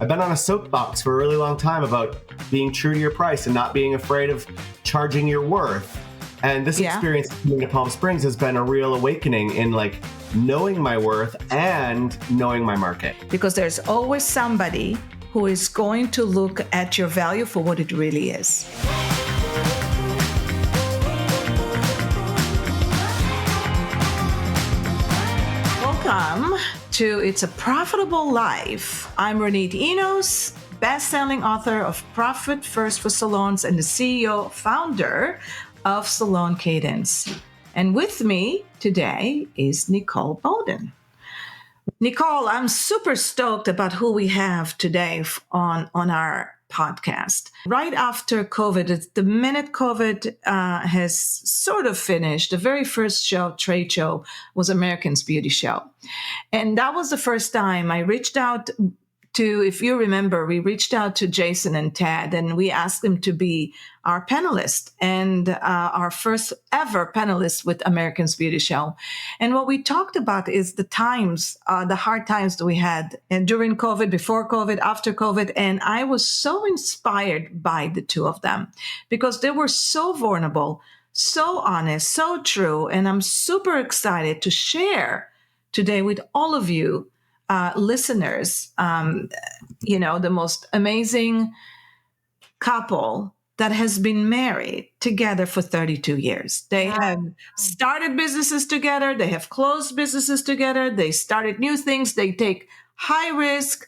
I've been on a soapbox for a really long time about being true to your price and not being afraid of charging your worth. And this experience coming to Palm Springs has been a real awakening in like knowing my worth and knowing my market. Because there's always somebody who is going to look at your value for what it really is. Welcome to It's a Profitable Life. I'm Ronit Nicole, best-selling author of Profit First for Salons and the CEO, founder of Salon Cadence. And with me today is Nicole Bowden. Nicole, I'm super stoked about who we have today on our podcast. Right after COVID, the minute COVID has sort of finished, the very first trade show was American's Beauty Show. And that was the first time I reached out to, if you remember, we reached out to Jason and Ted, and we asked them to be our panelists and our first ever panelists with American's Beauty Show. And what we talked about is the times, the hard times that we had and during COVID, before COVID, after COVID. And I was so inspired by the two of them because they were so vulnerable, so honest, so true. And I'm super excited to share today with all of you listeners, the most amazing couple that has been married together for 32 years. They have started businesses together. They have closed businesses together. They started new things. They take high risk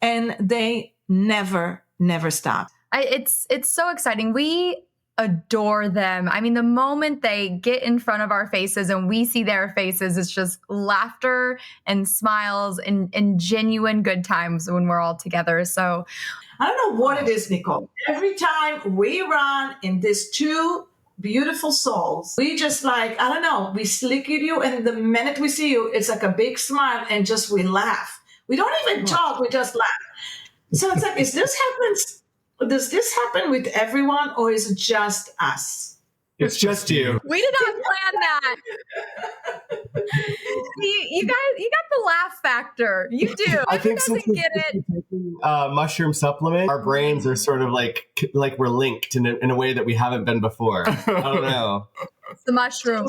and they never stop. It's so exciting. We adore them. I mean, the moment they get in front of our faces and we see their faces, it's just laughter and smiles and genuine good times when we're all together. So I don't know what it is, Nicole. Every time we run in these two beautiful souls, we just we look at you, and the minute we see you, it's like a big smile and just we laugh. We don't even talk, we just laugh. So it's like, does this happen with everyone, or is it just us? It's just you. We did not plan that. you got the laugh factor. You do. I think since doesn't get it. Mushroom supplement, our brains are sort of like we're linked in a way that we haven't been before. I don't know. It's the mushroom.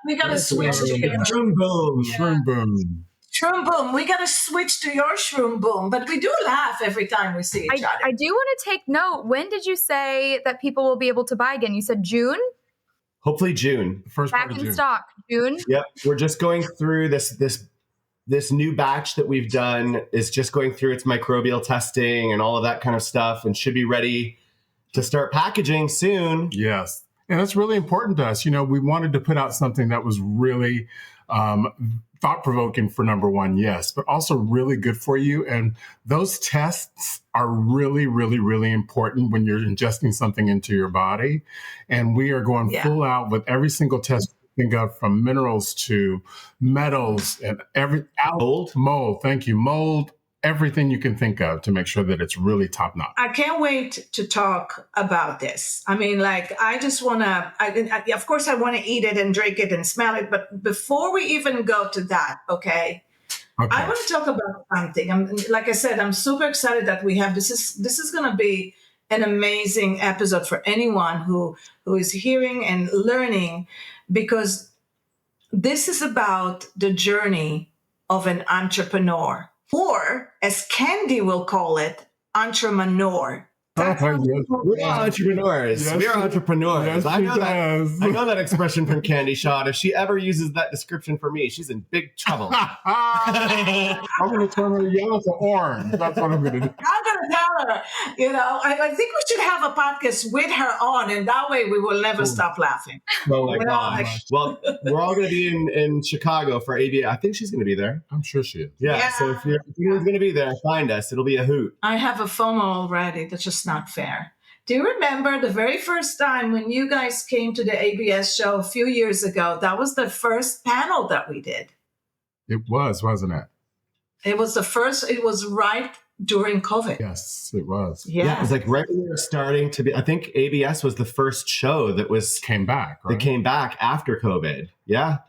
We got to switch to shroom boom. Shroom boom. Shroom boom. We got to switch to your shroom boom, but we do laugh every time we see each other. I do want to take note. When did you say that people will be able to buy again? You said June? Hopefully June. First back part of in June. Stock. June? Yep. We're just going through this new batch that we've done is just going through its microbial testing and all of that kind of stuff, and should be ready to start packaging soon. Yes. And that's really important to us. We wanted to put out something that was really thought-provoking for number one, yes, but also really good for you. And those tests are really, really, really important when you're ingesting something into your body. And we are going full out with every single test you think of, from minerals to metals and mold. Thank you. Mold, everything you can think of to make sure that it's really top notch. I can't wait to talk about this. I mean, I just want to, of course, I want to eat it and drink it and smell it. But before we even go to that, okay, I want to talk about something. Like I said, I'm super excited that we have this. This is going to be an amazing episode for anyone who is hearing and learning, because this is about the journey of an entrepreneur. Or, as Candy will call it, entrepreneur. We're entrepreneurs. Yes, we are entrepreneurs. Yes, I know does. I know that expression from Candy Shot. If she ever uses that description for me, she's in big trouble. I'm going to turn her yellow to orange. That's what I'm going to do. I'm going to tell her, I think we should have a podcast with her on, and that way we will never stop laughing. Oh my gosh. Well, we're all going to be in Chicago for ABA. I think she's going to be there. I'm sure she is. Yeah. So if you're going to be there, find us. It'll be a hoot. I have a FOMO already. That's just not fair. Do you remember the very first time when you guys came to the ABS show a few years ago? That was the first panel that we did. It was, wasn't it? It was the first. It was right during COVID. Yes, it was. Yeah, it was like right when we were starting to be. I think ABS was the first show that came back. Right? That came back after COVID. Yeah.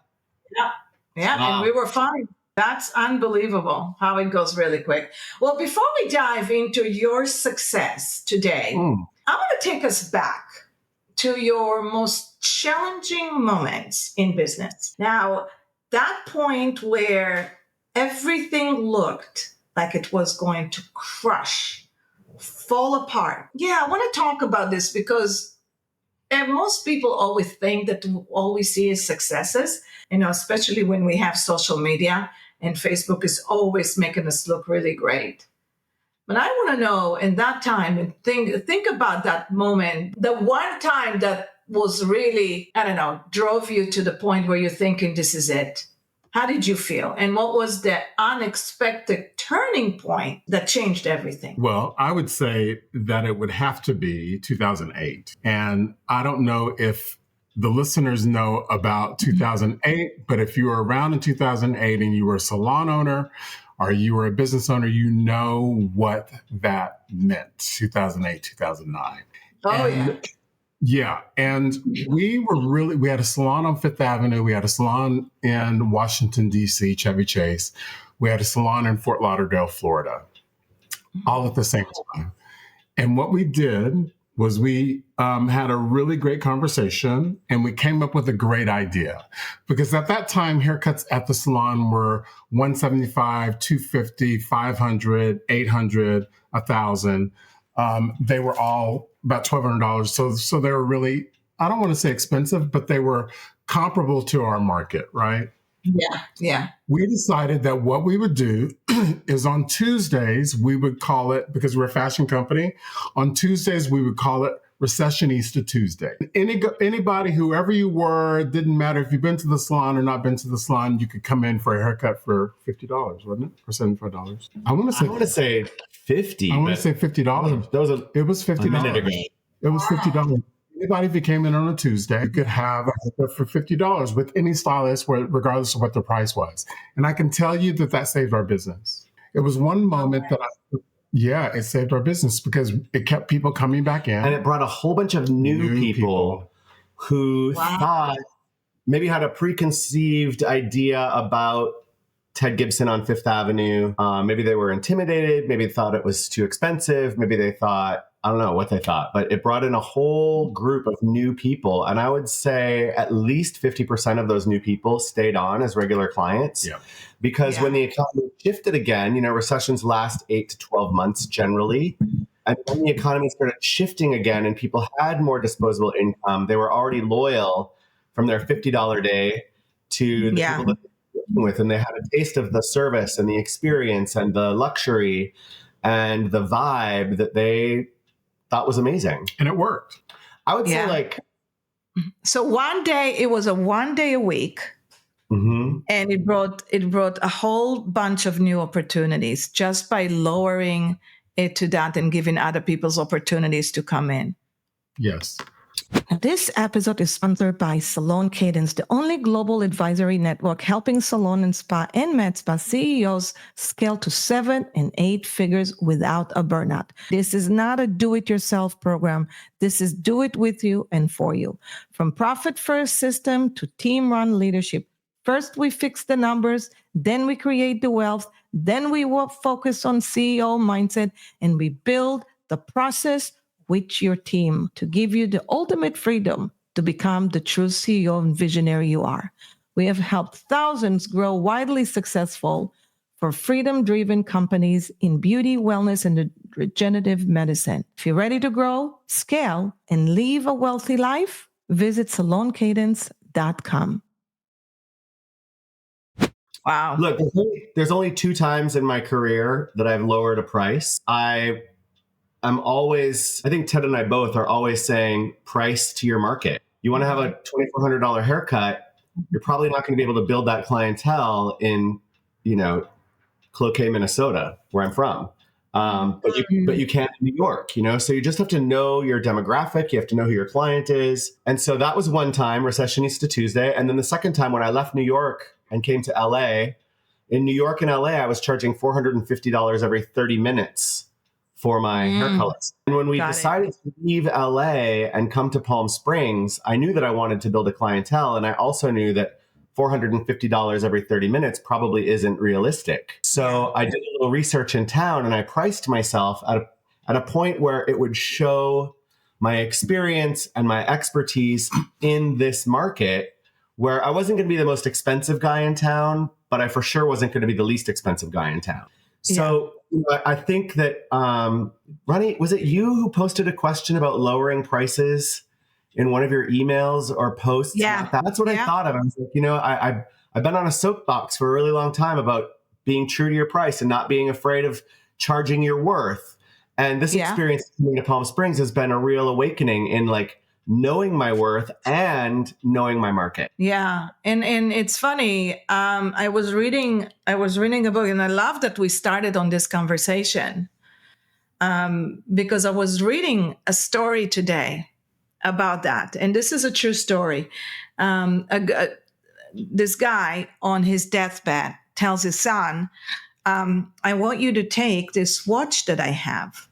Yeah, and we were fine. That's unbelievable how it goes really quick. Well, before we dive into your success today, I want to take us back to your most challenging moments in business. Now, that point where everything looked like it was going to crush, fall apart. Yeah, I want to talk about this because most people always think that all we see is successes, especially when we have social media and Facebook is always making us look really great. But I want to know in that time and think about that moment, the one time that was really, I don't know, drove you to the point where you're thinking, this is it. How did you feel? And what was the unexpected turning point that changed everything? Well, I would say that it would have to be 2008. And I don't know if the listeners know about 2008, but if you were around in 2008 and you were a salon owner or you were a business owner, you know what that meant, 2008, 2009. Oh, yeah. Yeah. And we had a salon on Fifth Avenue. We had a salon in Washington, D.C., Chevy Chase. We had a salon in Fort Lauderdale, Florida, all at the same time. And what we did was we had a really great conversation and we came up with a great idea. Because at that time, haircuts at the salon were $175, $250, $500, $800, $1,000. They were all about $1,200. So they were really, I don't want to say expensive, but they were comparable to our market, right? Yeah. We decided that what we would do is on Tuesdays, we would call it, because we're a fashion company, on Tuesdays, we would call it Recessionista Tuesday. Anybody, whoever you were, it didn't matter if you've been to the salon or not been to the salon, you could come in for a haircut for $50, wasn't it? Or $75? I want to say 50. I want to say $50. It was $50. minute ago. It was $50. Anybody, if you came in on a Tuesday, you could have a haircut for $50 with any stylist, regardless of what the price was. And I can tell you that saved our business. It was one moment that it saved our business because it kept people coming back in. And it brought a whole bunch of new people who thought, maybe had a preconceived idea about Ted Gibson on Fifth Avenue. Maybe they were intimidated. Maybe they thought it was too expensive. Maybe they thought, I don't know what they thought, but it brought in a whole group of new people. And I would say at least 50% of those new people stayed on as regular clients. Yeah. Because when the economy shifted again, recessions last 8 to 12 months generally. And when the economy started shifting again and people had more disposable income, they were already loyal from their $50 day to the people that they were working with. And they had a taste of the service and the experience and the luxury and the vibe that they thought was amazing. And it worked. I would say so it was a 1 day a week. Mm-hmm. And it brought a whole bunch of new opportunities just by lowering it to that and giving other people's opportunities to come in. Yes. This episode is sponsored by Salon Cadence, the only global advisory network helping salon and spa and med spa CEOs scale to 7 and 8 figures without a burnout. This is not a do-it-yourself program. This is do it with you and for you. From profit-first system to team-run leadership. First, we fix the numbers, then we create the wealth, then we focus on CEO mindset, and we build the process with your team to give you the ultimate freedom to become the true CEO and visionary you are. We have helped thousands grow widely successful for freedom-driven companies in beauty, wellness, and regenerative medicine. If you're ready to grow, scale, and live a wealthy life, visit saloncadence.com. Wow. Look, there's only 2 times in my career that I've lowered a price. I'm always, I think Ted and I both are always saying price to your market. You want to have a $2,400 haircut, you're probably not going to be able to build that clientele in, Cloquet, Minnesota, where I'm from. But you can in New York, so you just have to know your demographic. You have to know who your client is. And so that was one time, Recessionista Tuesday. And then the second time when I left New York and came to LA, in New York and LA, I was charging $450 every 30 minutes for my hair colors. And when we decided to leave LA and come to Palm Springs, I knew that I wanted to build a clientele. And I also knew that $450 every 30 minutes probably isn't realistic. So I did a little research in town and I priced myself at a point where it would show my experience and my expertise in this market, where I wasn't going to be the most expensive guy in town, but I for sure wasn't going to be the least expensive guy in town. So I think that, Ronnie, was it you who posted a question about lowering prices in one of your emails or posts? Yeah. That's what I thought of. I was like, I've been on a soapbox for a really long time about being true to your price and not being afraid of charging your worth. And this experience coming to Palm Springs has been a real awakening in like knowing my worth and knowing my market. Yeah. And it's funny. I was reading a book, and I love that we started on this conversation because I was reading a story today about that. And this is a true story. This guy on his deathbed tells his son, I want you to take this watch that I have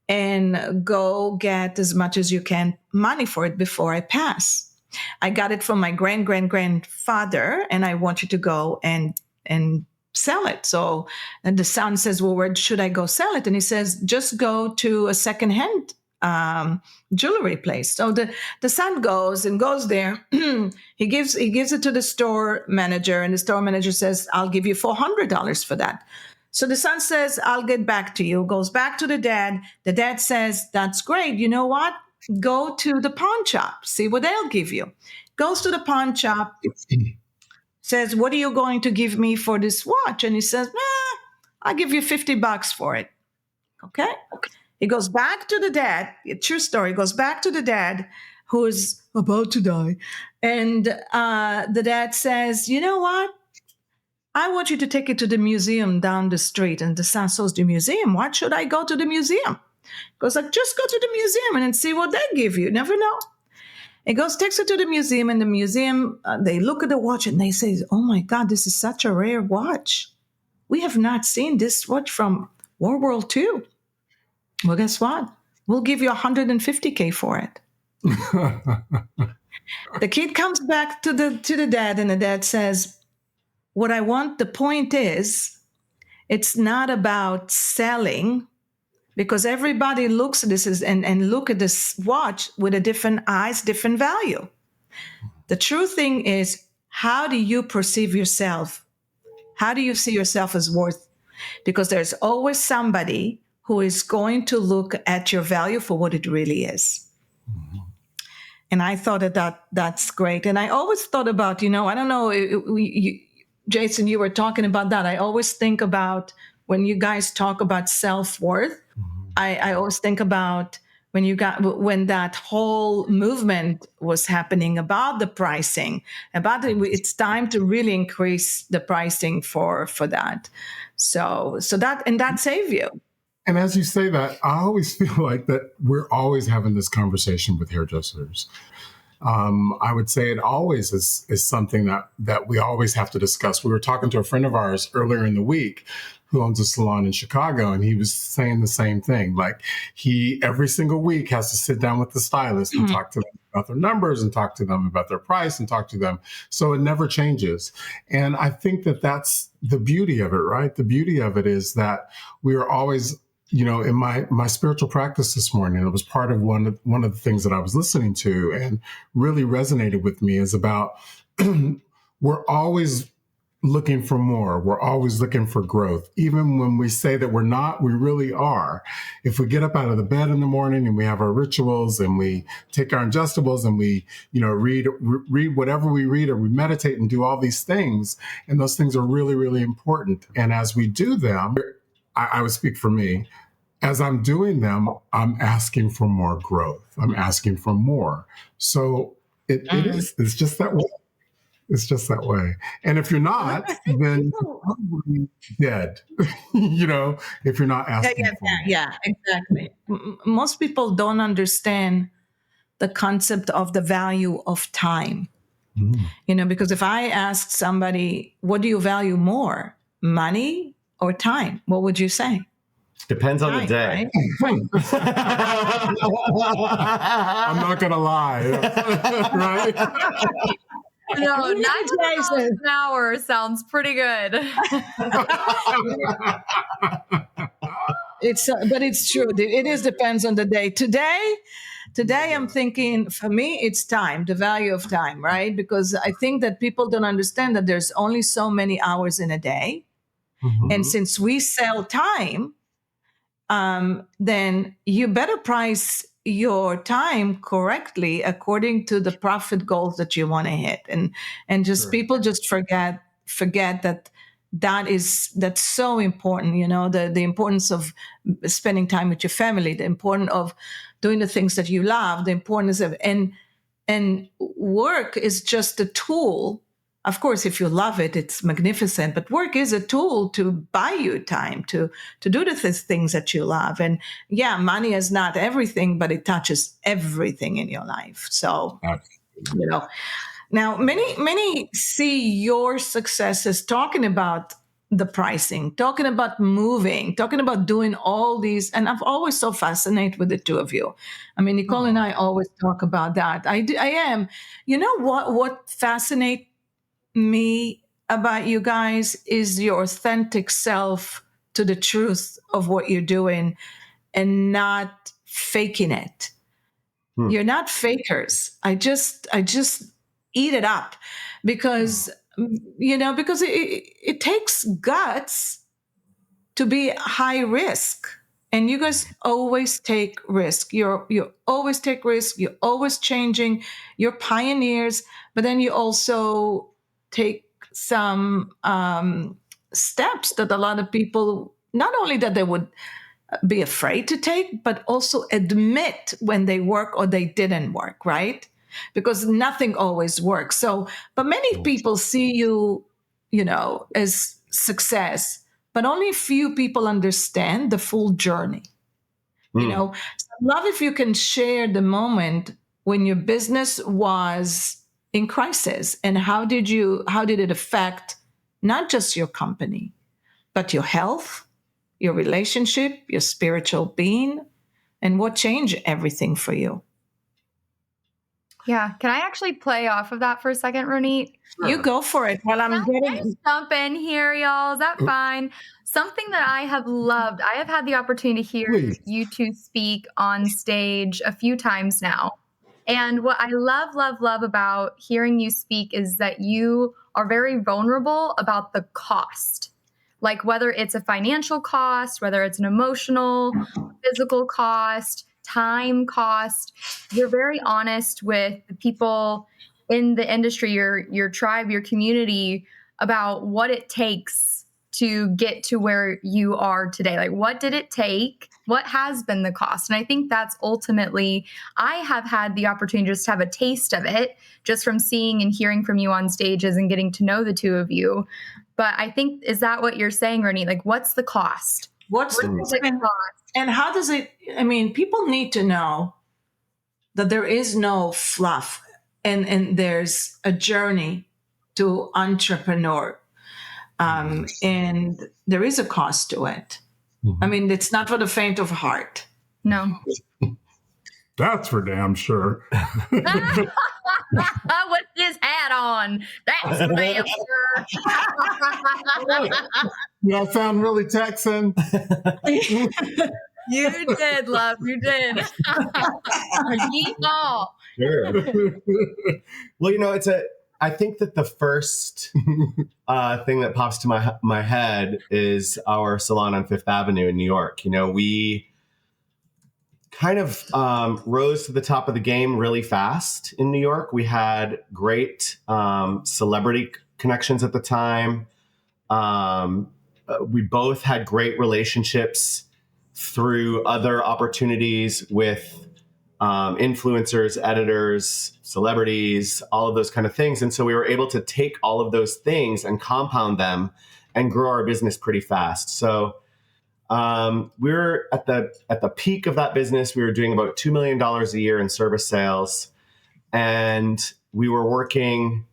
and go get as much as you can money for it before I pass. I got it from my grandfather, and I want you to go and sell it. So, and the son says, well, where should I go sell it? And he says, just go to a secondhand jewelry place. So the son goes there. he gives it to the store manager, and the store manager says, I'll give you $400 for that. So the son says, I'll get back to you, goes back to the dad. The dad says, that's great. You know what? Go to the pawn shop, see what they'll give you. Goes to the pawn shop, says, what are you going to give me for this watch? And he says, I'll give you $50 for it. Okay. He goes back to the dad. True story. Goes back to the dad who is about to die. And the dad says, you know what? I want you to take it to the museum down the street. And the son says, the museum? Why should I go to the museum? Goes like, just go to the museum and then see what they give you. Never know. It goes, takes it to the museum, and the museum, they look at the watch and they say, oh my God, this is such a rare watch. We have not seen this watch from World War II. Well, guess what? We'll give you $150K for it. The kid comes back to the dad, and the dad says, what I want, the point is, it's not about selling, because everybody looks at this and look at this watch with a different eyes, different value. The true thing is, how do you perceive yourself? How do you see yourself as worth? Because there's always somebody who is going to look at your value for what it really is. Mm-hmm. And I thought that's great. And I always thought about, I don't know, Jason, you were talking about that. I always think about when you guys talk about self-worth, mm-hmm. I always think about when that whole movement was happening about the pricing, it's time to really increase the pricing for that. So that saved you. And as you say that, I always feel like that we're always having this conversation with hairdressers. I would say it always is something that we always have to discuss. We were talking to a friend of ours earlier in the week who owns a salon in Chicago, and he was saying the same thing. Like, he every single week has to sit down with the stylist and talk to them about their numbers and talk to them about their price and talk to them. So it never changes. And I think that that's the beauty of it, right? The beauty of it is that we are always, in my spiritual practice this morning, it was part of one of the things that I was listening to and really resonated with me, is about we're always looking for more. We're always looking for growth. Even when we say that we're not, we really are. If we get up out of the bed in the morning and we have our rituals and we take our ingestibles and we, read whatever we read, or we meditate and do all these things, and those things are really, really important. And as we do them, I would speak for me, as I'm doing them, I'm asking for more growth. I'm asking for more. So it's just that way. It's just that way. And if you're not, then you're probably dead, if you're not asking for more. Yeah, exactly. Most people don't understand the concept of the value of time. Because if I asked somebody, what do you value more, money or time? What would you say? Depends on the day. Right? I'm not going to lie. Right? No, $900 Jason. an hour sounds pretty good. But it's true. It is depends on the day. Today I'm thinking, for me, it's time, the value of time, right? Because I think that people don't understand that there's only so many hours in a day. And since we sell time, then you better price your time correctly according to the profit goals that you want to hit. And just people just forget that's so important, the importance of spending time with your family, the importance of doing the things that you love, the importance of and work is just a tool. Of course, if you love it, it's magnificent, but work is a tool to buy you time to do the things that you love. And yeah, money is not everything, but it touches everything in your life. So, now many see your success as talking about the pricing, talking about moving, talking about doing all these. And I'm always so fascinated with the two of you. I mean, Nicole and I always talk about that. I am. You know what fascinates me about you guys is your authentic self to the truth of what you're doing and not faking it. You're not fakers. I just eat it up because it takes guts to be high risk. And you guys always take risk. You always take risk. You're always changing. You're pioneers, but then you also take some steps that a lot of people, not only that they would be afraid to take, but also admit when they work or they didn't work, right? Because nothing always works. So, but many people see you, as success, but only a few people understand the full journey. So I'd love if you can share the moment when your business was in crisis and how did it affect not just your company, but your health, your relationship, your spiritual being, and what changed everything for you? Yeah. Can I actually play off of that for a second, Ronit? Sure. You go for it. While I'm getting jump in here, y'all. Is that fine? Something that I have loved. I have had the opportunity to hear you two speak on stage a few times now. And what I love, love, love about hearing you speak is that you are very vulnerable about the cost. Like whether it's a financial cost, whether it's an emotional, physical cost, time cost, you're very honest with the people in the industry, your tribe, your community, about what it takes to get to where you are today. Like, what did it take? What has been the cost? And I think that's ultimately, I have had the opportunity just to have a taste of it just from seeing and hearing from you on stages and getting to know the two of you. But I think, is that what you're saying, Ronit? Like, what's the cost? What's the cost? And how does it, people need to know that there is no fluff and there's a journey to entrepreneur. And there is a cost to it. It's not for the faint of heart. No. That's for damn sure. With his hat on. That's for damn sure. You sound really Texan. You did, love. You did. Yeehaw. Sure. Well, I think that the first thing that pops to my head is our salon on Fifth Avenue in New York. We kind of rose to the top of the game really fast in New York. We had great celebrity connections at the time. We both had great relationships through other opportunities with influencers, editors, celebrities, all of those kind of things. And so we were able to take all of those things and compound them and grow our business pretty fast. So we were at the peak of that business. We were doing about $2 million a year in service sales. And we were working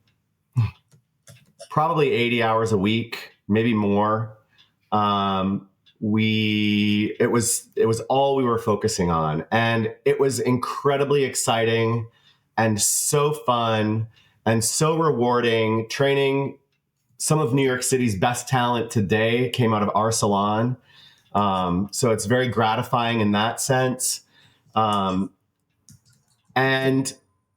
probably 80 hours a week, maybe more. It was all we were focusing on, and it was incredibly exciting and so fun and so rewarding. Training some of New York City's best talent today came out of our salon. So it's very gratifying in that sense. And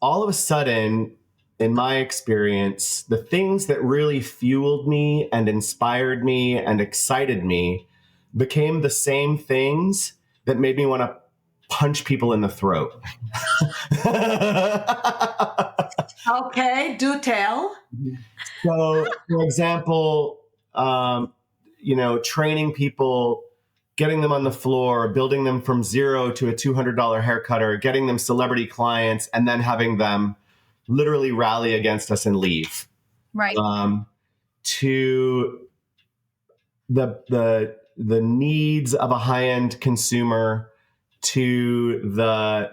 all of a sudden, in my experience, the things that really fueled me and inspired me and excited me became the same things that made me want to punch people in the throat. Okay, do tell. So, for example, training people, getting them on the floor, building them from zero to a $200 haircut, or getting them celebrity clients, and then having them literally rally against us and leave. Right. To the needs of a high-end consumer, to the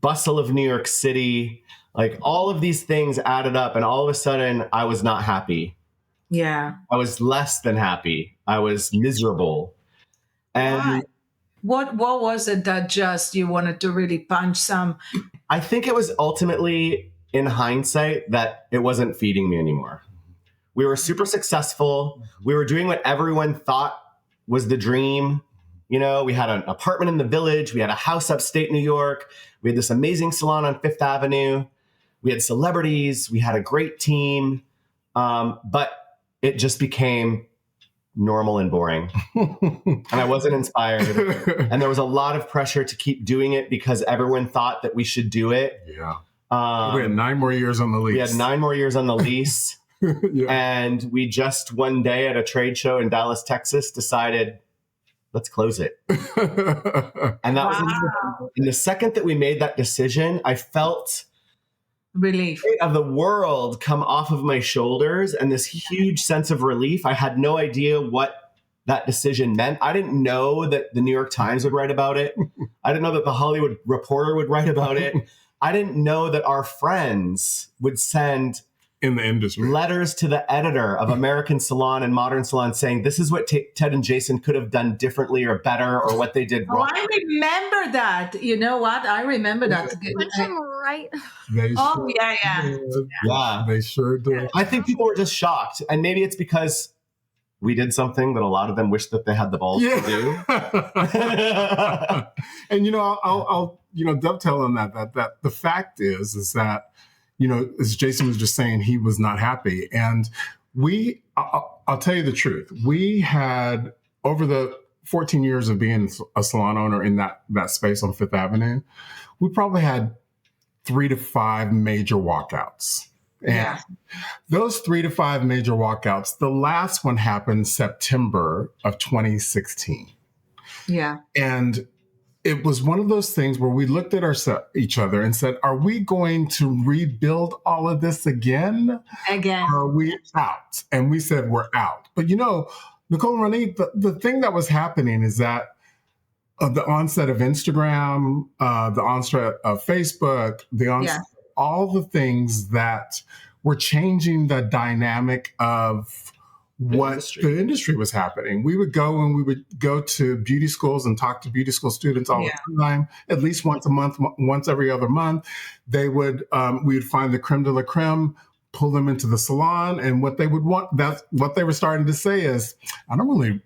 bustle of New York City, like all of these things added up, and all of a sudden I was not happy. Yeah. I was less than happy. I was miserable. And what was it that just you wanted to really punch some? I think it was ultimately, in hindsight, that it wasn't feeding me anymore. We were super successful. We were doing what everyone thought was the dream. You know, we had an apartment in the Village. We had a house upstate New York. We had this amazing salon on Fifth Avenue. We had celebrities. We had a great team. But it just became normal and boring. And I wasn't inspired. And there was a lot of pressure to keep doing it because everyone thought that we should do it. Yeah. We had 9 more years on the lease. We had 9 more years on the lease. Yeah. And we just one day at a trade show in Dallas, Texas, decided, let's close it. And that was in the second that we made that decision, I felt relief of the world come off of my shoulders and this huge sense of relief. I had no idea what that decision meant. I didn't know that the New York Times would write about it. I didn't know that the Hollywood Reporter would write about it. I didn't know that our friends would send in the industry letters to the editor of American Salon and Modern Salon saying, this is what Ted and Jason could have done differently or better, or what they did wrong. I remember that. You know what? I remember that. Put him right. Yeah. They sure did. I think people were just shocked. And maybe it's because we did something that a lot of them wish that they had the balls to do. And, I'll dovetail on that the fact is that, as Jason was just saying, he was not happy. And I'll tell you the truth. We had, over the 14 years of being a salon owner in that space on Fifth Avenue, we probably had 3 to 5 major walkouts. And those 3 to 5 major walkouts, the last one happened September of 2016. Yeah. And it was one of those things where we looked at each other and said, are we going to rebuild all of this again? Or are we out? And we said, we're out. But Nicole and Ronit, the thing that was happening is that the onset of Instagram, the onset of Facebook, all the things that were changing the dynamic of what the industry was happening. We would go to beauty schools and talk to beauty school students all the time, at least once a month, once every other month. They would, we'd find the creme de la creme, pull them into the salon. And what they would want, that's what they were starting to say is, I don't really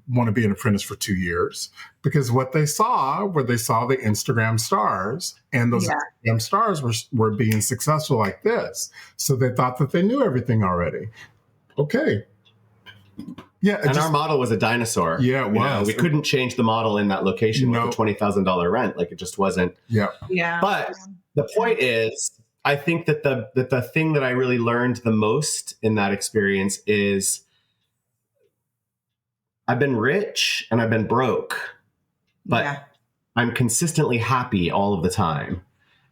want to be an apprentice for 2 years, because what they saw the Instagram stars, and those Instagram stars were being successful like this. So they thought that they knew everything already. Okay. Yeah, and our model was a dinosaur. Yeah, it was. We couldn't change the model in that location with a $20,000 rent. Like, it just wasn't. Yeah. But the point is, I think that the thing that I really learned the most in that experience is I've been rich and I've been broke, but I'm consistently happy all of the time.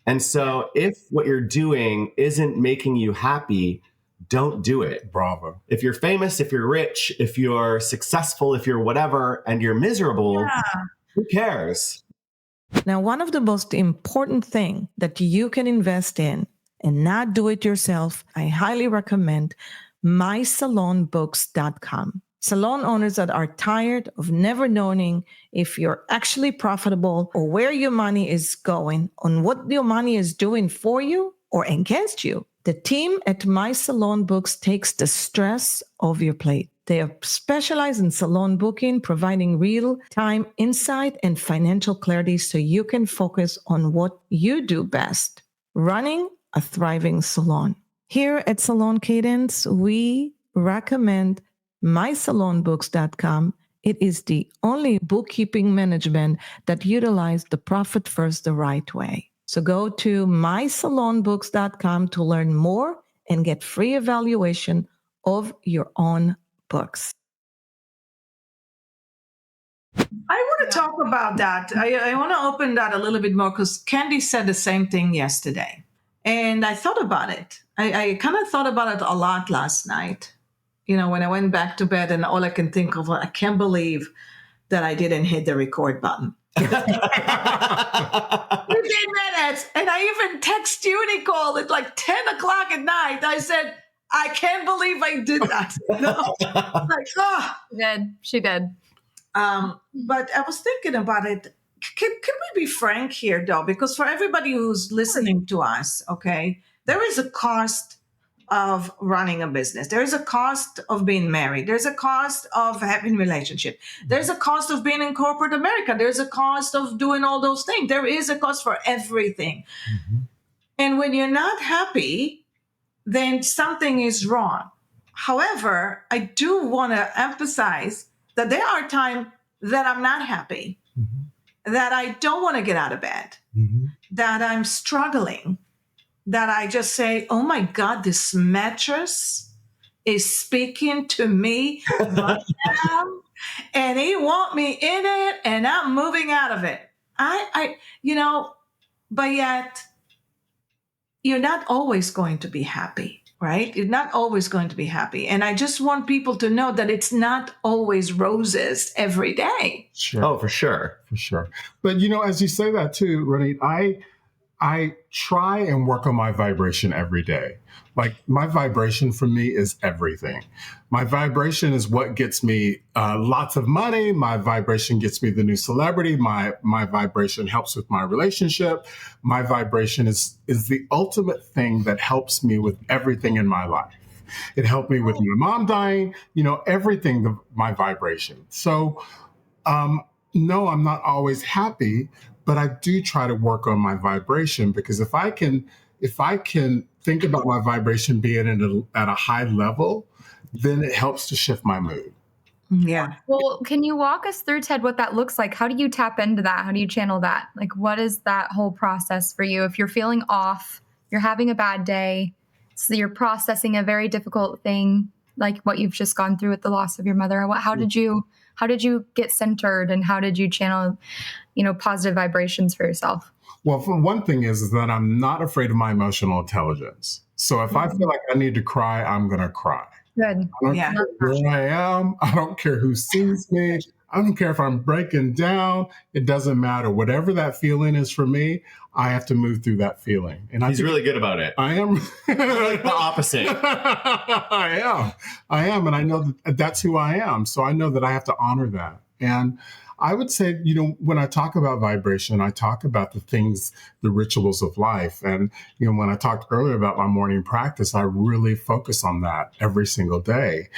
And so if what you're doing isn't making you happy, don't do it. Bravo. If you're famous, if you're rich, if you're successful, if you're whatever, and you're miserable, who cares? Now, one of the most important things that you can invest in and not do it yourself, I highly recommend mysalonbooks.com. Salon owners that are tired of never knowing if you're actually profitable or where your money is going, on what your money is doing for you or against you. The team at My Salon Books takes the stress off your plate. They are specialized in salon booking, providing real-time insight and financial clarity so you can focus on what you do best, running a thriving salon. Here at Salon Cadence, we recommend mysalonbooks.com. It is the only bookkeeping management that utilizes the profit first the right way. So go to mysalonbooks.com to learn more and get free evaluation of your own books. I want to talk about that. I want to open that a little bit more because Candy said the same thing yesterday. And I thought about it. I kind of thought about it a lot last night. You know, when I went back to bed and all I can think of, I can't believe that I didn't hit the record button. 15 minutes. And I even text you, Nicole, at like 10 o'clock at night. I said, I can't believe I did that. No. Like, oh. She did. But I was thinking about it. Can we be frank here, though? Because for everybody who's listening to us, okay, there is a cost of running a business. There is a cost of being married. There's a cost of having a relationship. There's a cost of being in corporate America. There's a cost of doing all those things. There is a cost for everything. Mm-hmm. And when you're not happy, then something is wrong. However, I do want to emphasize that there are times that I'm not happy, mm-hmm. that I don't want to get out of bed, mm-hmm. that I'm struggling, that I just say, oh my God, this mattress is speaking to me right now, and he want me in it, and I'm moving out of it. But yet you're not always going to be happy, right? You're not always going to be happy. And I just want people to know that it's not always roses every day. Sure. Oh, for sure. For sure. But, as you say that too, Ronit, I try and work on my vibration every day. Like, my vibration for me is everything. My vibration is what gets me lots of money. My vibration gets me the new celebrity. My vibration helps with my relationship. My vibration is the ultimate thing that helps me with everything in my life. It helped me with my mom dying, everything, my vibration. So, no, I'm not always happy, but I do try to work on my vibration, because if I can think about my vibration being at a high level, then it helps to shift my mood. Yeah. Well, can you walk us through, Ted, what that looks like? How do you tap into that? How do you channel that? Like, what is that whole process for you? If you're feeling off, you're having a bad day, so you're processing a very difficult thing, like what you've just gone through with the loss of your mother. How did you get centered, and how did you channel, positive vibrations for yourself? Well, for one thing is that I'm not afraid of my emotional intelligence. So if I feel like I need to cry, I'm going to cry. Good. I don't care where I am. I don't care who sees me. I don't care if I'm breaking down. It doesn't matter. Whatever that feeling is for me, I have to move through that feeling. And he's really good about it. I am. Like the opposite. I am. And I know that's who I am. So I know that I have to honor that. And I would say, when I talk about vibration, I talk about the things, the rituals of life. And, when I talked earlier about my morning practice, I really focus on that every single day.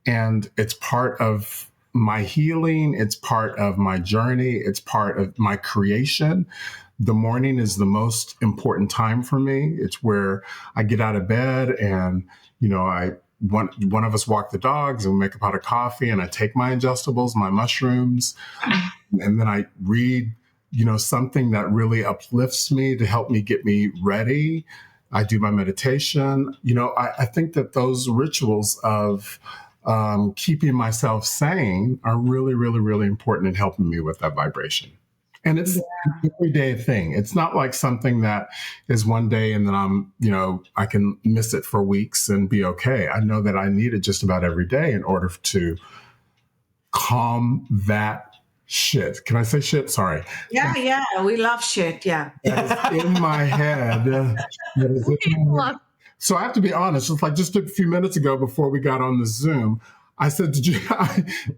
And it's part of my healing. It's part of my journey. It's part of my creation. The morning is the most important time for me. It's where I get out of bed and, one of us walk the dogs and make a pot of coffee, and I take my ingestibles, my mushrooms, and then I read, something that really uplifts me to help me get me ready. I do my meditation. I think that those rituals of keeping myself sane are really, really, really important in helping me with that vibration. And it's an everyday thing. It's not like something that is one day and then I can miss it for weeks and be okay. I know that I need it just about every day in order to calm that shit. Can I say shit? Sorry. Yeah. We love shit. Yeah. That is in my head. So I have to be honest. It's like just a few minutes ago before we got on the Zoom, I said,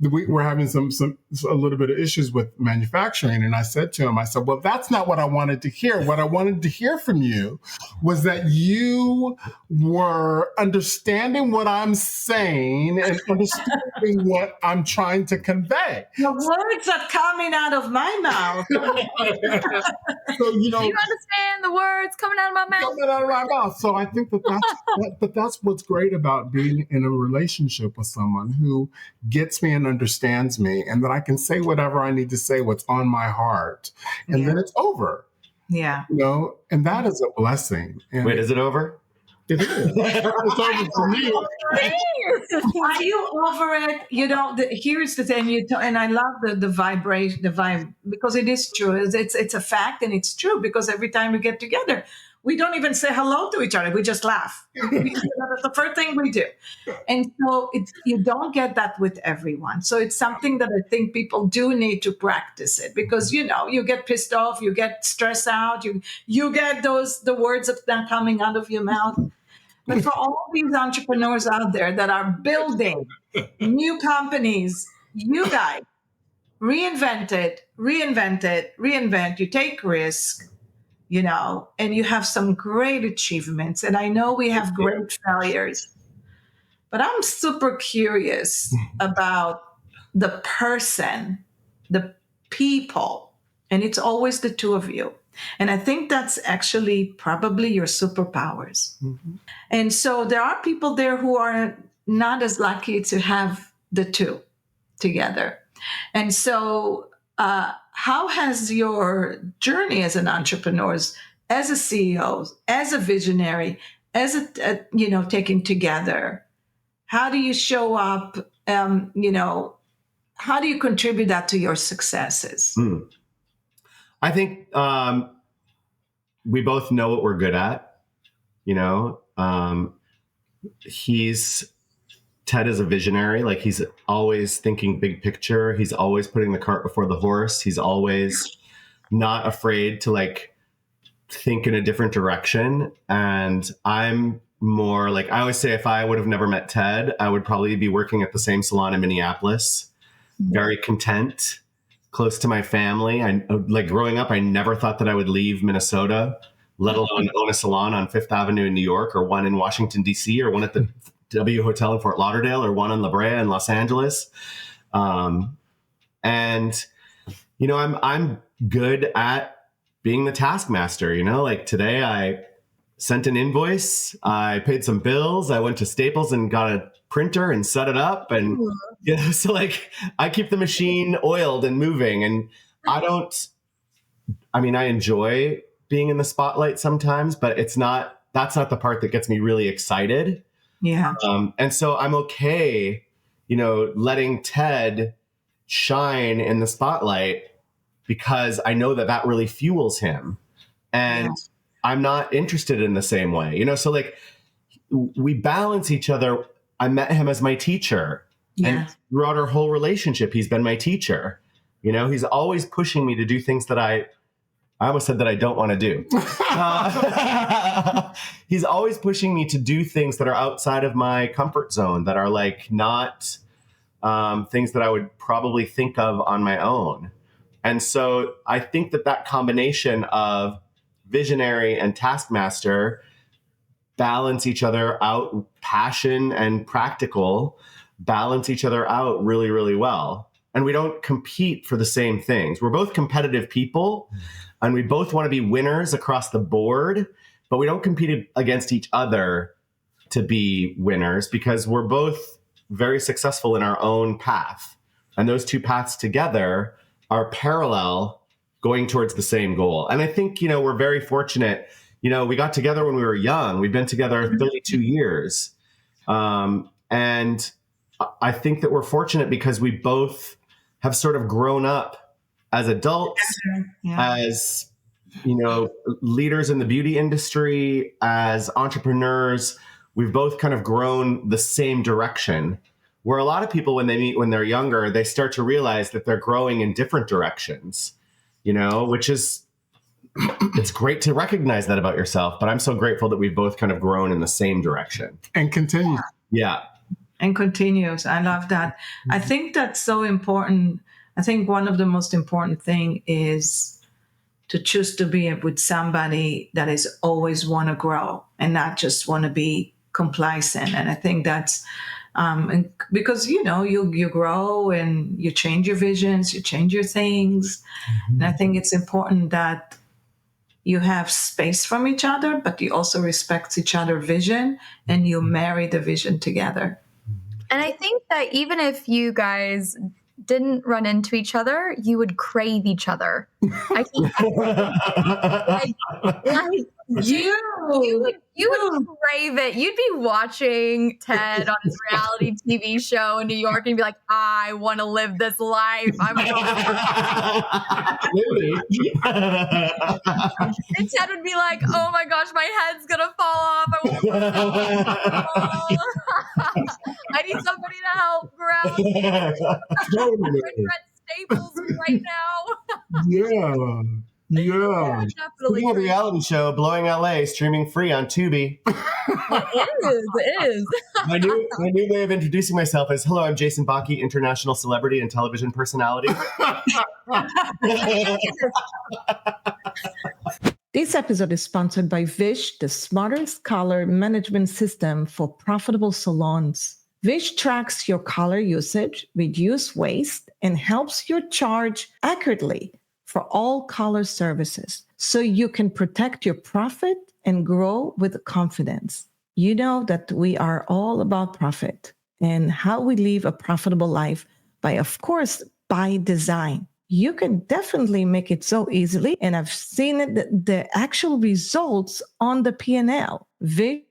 we're having a little bit of issues with manufacturing. And I said to him, I said, well, that's not what I wanted to hear. What I wanted to hear from you was that you were understanding what I'm saying and understanding what I'm trying to convey. The words are coming out of my mouth. So, do you understand the words coming out of my mouth? Coming out of my mouth. So I think that's what's great about being in a relationship with someone who gets me and understands me, and that I can say whatever I need to say, what's on my heart, and then it's over. Yeah. And that is a blessing. And wait, is it over? It is. It's over for me. Are you over it? Here's the thing. And I love the vibration, the vibe, because it is true. It's a fact, and it's true, because every time we get together, we don't even say hello to each other. We just laugh. That's the first thing we do. And so you don't get that with everyone. So it's something that I think people do need to practice it, because, you get pissed off, you get stressed out, you get the words that are coming out of your mouth. But for all these entrepreneurs out there that are building new companies, you guys reinvent, you take risk, and you have some great achievements. And I know we have great failures, but I'm super curious about the person, the people, and it's always the two of you. And I think that's actually probably your superpowers. Mm-hmm. And so there are people there who are not as lucky to have the two together. And so how has your journey as an entrepreneur, as a CEO, as a visionary, as taken together, how do you show up? How do you contribute that to your successes? I think we both know what we're good at. Ted is a visionary. Like, he's always thinking big picture. He's always putting the cart before the horse. He's always not afraid to think in a different direction. And I'm more I always say, if I would have never met Ted, I would probably be working at the same salon in Minneapolis, very content, close to my family. Growing up, I never thought that I would leave Minnesota, let alone own a salon on Fifth Avenue in New York, or one in Washington, D.C., or one at the W Hotel in Fort Lauderdale, or one in La Brea in Los Angeles. I'm good at being the taskmaster. Today I sent an invoice, I paid some bills, I went to Staples and got a printer and set it up, and I keep the machine oiled and moving. And I enjoy being in the spotlight sometimes, but that's not the part that gets me really excited. Yeah. And so I'm okay, letting Ted shine in the spotlight, because I know that really fuels him. And I'm not interested in the same way, so we balance each other. I met him as my teacher. Yeah. And throughout our whole relationship, he's been my teacher. He's always pushing me to do things that I almost said that I don't want to do. He's always pushing me to do things that are outside of my comfort zone, that are not things that I would probably think of on my own. And so I think that combination of visionary and taskmaster balance each other out. Passion and practical balance each other out really, really well. And we don't compete for the same things. We're both competitive people, and we both want to be winners across the board, but we don't compete against each other to be winners, because we're both very successful in our own path. And those two paths together are parallel, going towards the same goal. And I think, we're very fortunate. We got together when we were young. We've been together 32 years. And I think that we're fortunate because we both have sort of grown up as adults, as, leaders in the beauty industry, as entrepreneurs. We've both kind of grown the same direction, where a lot of people, when they meet when they're younger, they start to realize that they're growing in different directions, which is, it's great to recognize that about yourself. But I'm so grateful that we've both kind of grown in the same direction. And continue. Yeah. and continues. I love that. I think that's so important. I think one of the most important thing is to choose to be with somebody that is always want to grow and not just want to be complacent. And I think that's and because you grow and you change your visions, you change your things. And I think it's important that you have space from each other, but you also respect each other's vision and you marry the vision together. And I think that even if you guys didn't run into each other, you would crave each other. I think you would crave it. You'd be watching Ted on his reality TV show in New York and be like, I want to live this life. I'm and Ted would be like, oh my gosh, my head's gonna fall off. I need somebody to help ground me. Staples right now. Yeah. Speaking of reality show, Blowing LA, streaming free on Tubi. It is. My new way of introducing myself is, hello, I'm Jason Backe, international celebrity and television personality. This episode is sponsored by Vish, the smartest color management system for profitable salons. Vish tracks your color usage, reduces waste, and helps you charge accurately for all color services so you can protect your profit and grow with confidence. You know that we are all about profit and how we live a profitable life by design. You can definitely make it so easily, and I've seen the actual results on the P&L. Vish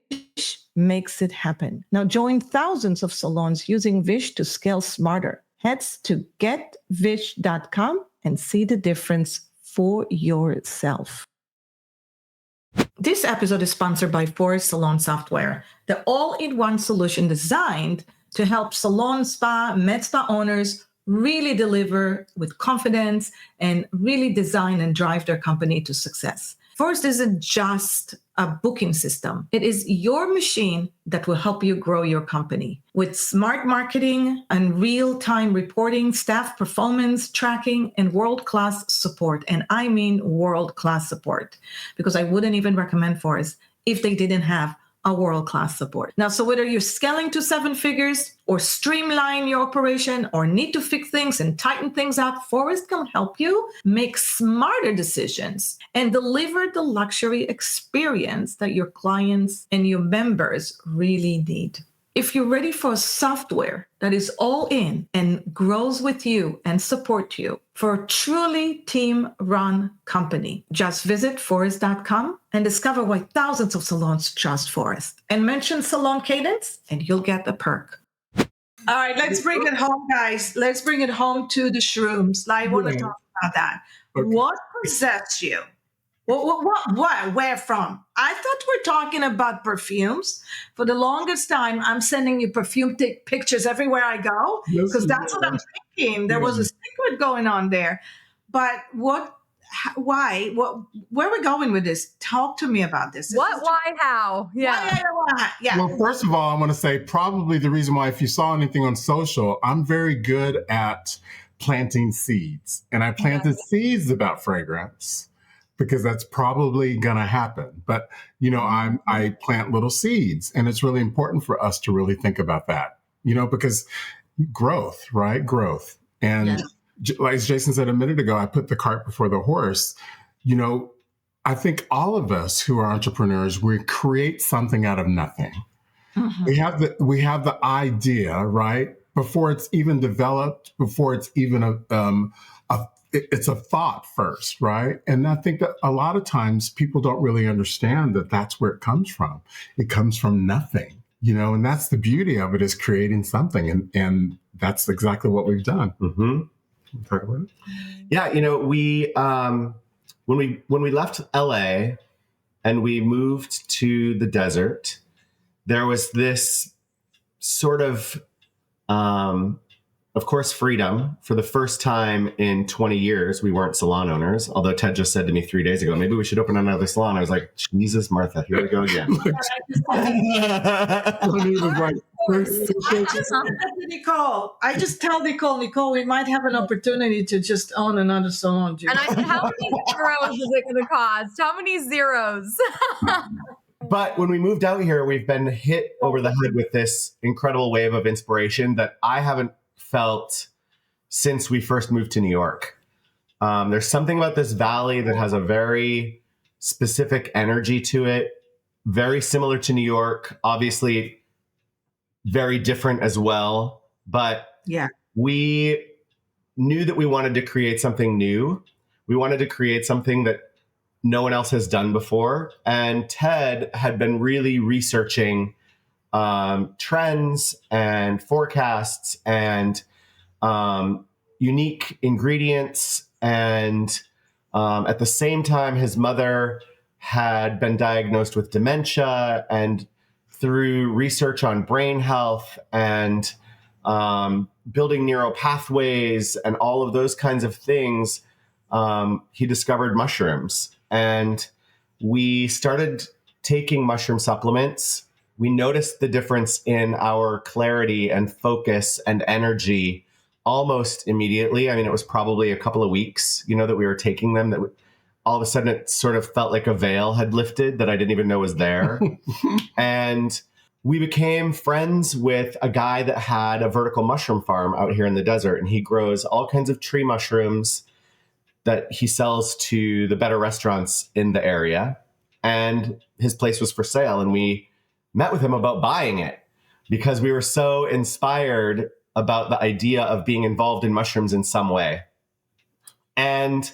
makes it happen. Now join thousands of salons using Vish to scale smarter. Head to getvish.com and see the difference for yourself. This episode is sponsored by Forest Salon Software, the all-in-one solution designed to help salon, spa, med spa owners really deliver with confidence and really design and drive their company to success. Forest isn't just a booking system. It is your machine that will help you grow your company with smart marketing and real-time reporting, staff performance tracking, and world-class support. And I mean world-class support, because I wouldn't even recommend Forest if they didn't have a world-class support. Now, so whether you're scaling to 7 figures or streamline your operation or need to fix things and tighten things up, Forest can help you make smarter decisions and deliver the luxury experience that your clients and your members really need. If you're ready for a software that is all in and grows with you and support you for a truly team-run company, just visit forest.com and discover why thousands of salons trust Forest. And mention Salon Cadence and you'll get the perk. All right, let's bring it home, guys. Let's bring it home to the shrooms. I want to talk about that. Okay. What possessed you? What? Where from? I thought we're talking about perfumes. For the longest time, I'm sending you perfume pictures everywhere I go because that's what I'm thinking. There was a secret going on there. But what? Why? Where are we going with this? Talk to me about this. What? Why? How? Yeah. Yeah. Well, first of all, I want to say probably the reason why, if you saw anything on social, I'm very good at planting seeds. And I planted seeds about fragrance, because that's probably going to happen. But, I plant little seeds, and it's really important for us to really think about that, because growth, right? Growth. And like Jason said a minute ago, I put the cart before the horse. I think all of us who are entrepreneurs, we create something out of nothing. Mm-hmm. We have the idea, right? Before it's even developed, before it's even it's a thought first, right? And I think that a lot of times people don't really understand that that's where it comes from. It comes from nothing, and that's the beauty of it, is creating something. And that's exactly what we've done. Mm-hmm. Talk about it? Yeah. We, when we left LA and we moved to the desert, there was this sort of course, freedom. For the first time in 20 years, we weren't salon owners. Although Ted just said to me 3 days ago, maybe we should open another salon. I was like, Jesus, Martha, here we go again. I just said that to Nicole. I just tell Nicole, we might have an opportunity to just own another salon. And I said, how many zeros is it going to cost? How many zeros? But when we moved out here, we've been hit over the head with this incredible wave of inspiration that I haven't felt since we first moved to New York. There's something about this valley that has a very specific energy to it, very similar to New York, obviously very different as well. But Yeah. we knew that we wanted to create something new. We wanted to create something that no one else has done before. And Ted had been really researching trends and forecasts and unique ingredients. And at the same time, his mother had been diagnosed with dementia, and through research on brain health and building neural pathways and all of those kinds of things, he discovered mushrooms. And we started taking mushroom supplements. We noticed the difference in our clarity and focus and energy almost immediately. I mean, it was probably a couple of weeks, that we were taking them, that all of a sudden it sort of felt like a veil had lifted that I didn't even know was there. And we became friends with a guy that had a vertical mushroom farm out here in the desert, and he grows all kinds of tree mushrooms that he sells to the better restaurants in the area. And his place was for sale. And we met with him about buying it because we were so inspired about the idea of being involved in mushrooms in some way. And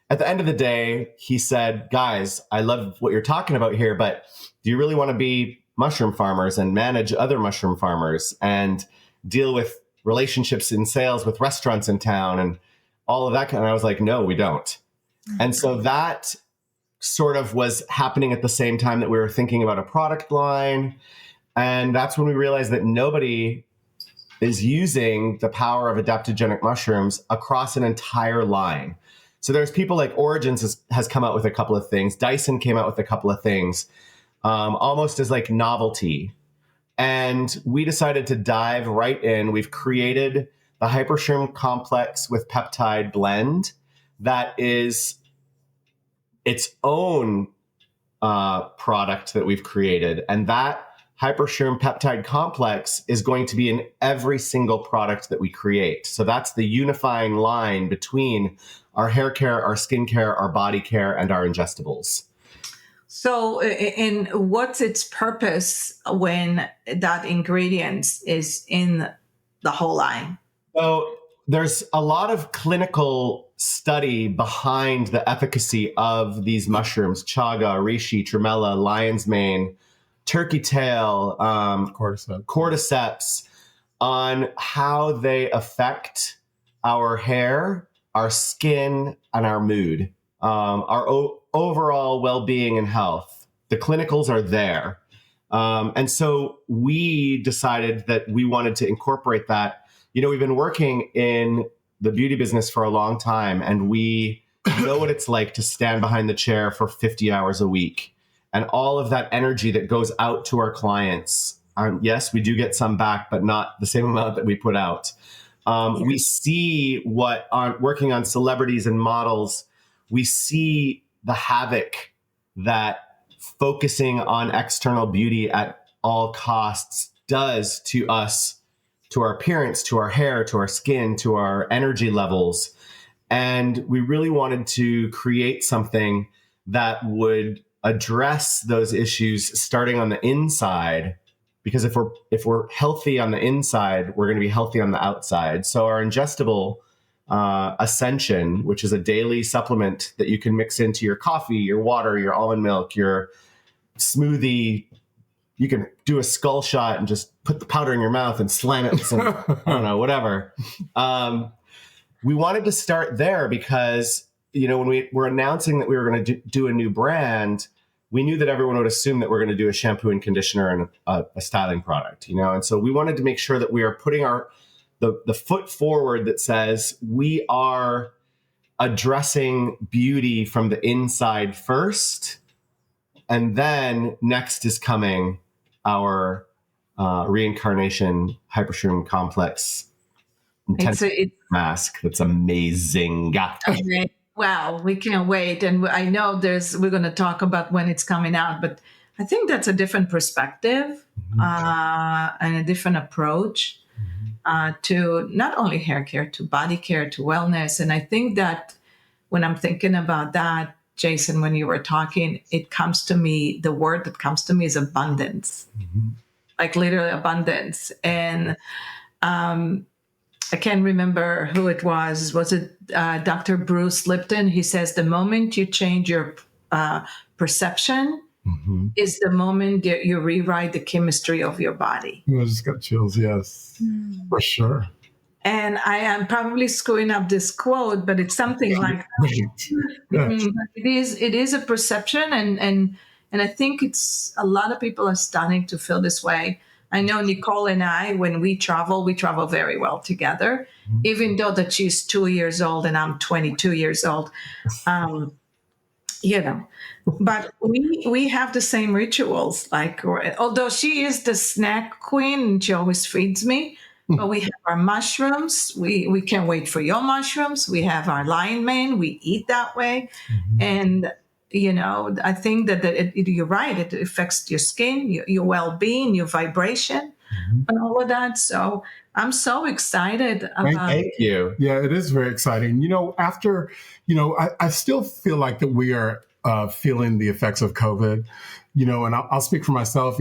at the end of the day, he said, guys, I love what you're talking about here, but do you really want to be mushroom farmers and manage other mushroom farmers and deal with relationships in sales with restaurants in town and all of that? And I was like, no, we don't. And so that sort of was happening at the same time that we were thinking about a product line. And that's when we realized that nobody is using the power of adaptogenic mushrooms across an entire line. So there's people like Origins has come out with a couple of things. Dyson came out with a couple of things, almost as like novelty. And we decided to dive right in. We've created the Hypershroom Complex with Peptide blend that is its own product that we've created. And that Hypershroom Peptide Complex is going to be in every single product that we create. So that's the unifying line between our hair care, our skin care, our body care, and our ingestibles. So, and what's its purpose when that ingredient is in the whole line? So there's a lot of clinical study behind the efficacy of these mushrooms: chaga, reishi, tremella, lion's mane, turkey tail, cordyceps, on how they affect our hair, our skin, and our mood, our overall well-being and health. The clinicals are there. And so we decided that we wanted to incorporate that. We've been working in the beauty business for a long time, and we know what it's like to stand behind the chair for 50 hours a week. And all of that energy that goes out to our clients. Yes, we do get some back, but not the same amount that we put out. We see working on celebrities and models, we see the havoc that focusing on external beauty at all costs does to us, to our appearance, to our hair, to our skin, to our energy levels. And we really wanted to create something that would address those issues starting on the inside, because if we're healthy on the inside, we're going to be healthy on the outside. So our ingestible Ascension, which is a daily supplement that you can mix into your coffee, your water, your almond milk, your smoothie. You can do a skull shot and just put the powder in your mouth and slam it with some, I don't know, whatever. We wanted to start there because, when we were announcing that we were going to do a new brand, we knew that everyone would assume that we're going to do a shampoo and conditioner and a styling product, and so we wanted to make sure that we are putting the foot forward that says we are addressing beauty from the inside first, and then next is coming our reincarnation hypershroom complex It's intensive a, mask that's amazing. Okay. Well, we can't wait. And I know we're going to talk about when it's coming out, but I think that's a different perspective and a different approach to not only hair care, to body care, to wellness. And I think that when I'm thinking about that, Jason, when you were talking, it comes to me, the word that comes to me is abundance, like literally abundance. And I can't remember who it was. Was it Dr. Bruce Lipton? He says the moment you change your perception is the moment that you rewrite the chemistry of your body. I just got chills. Yes, for sure. And I am probably screwing up this quote, but it's something like Yes. it is a perception, and I think it's a lot of people are starting to feel this way. I know Nicole and I, when we travel very well together, even though that she's 2 years old and I'm 22 years old. But we have the same rituals. Like, although she is the snack queen and she always feeds me, but we have our mushrooms. We can't wait for your mushrooms. We have our lion mane. We eat that way, and I think that you're right. It affects your skin, your well-being, your vibration, and all of that. So I'm so excited about. Thank you. Yeah, it is very exciting. After, I still feel like that we are feeling the effects of COVID, and I'll speak for myself,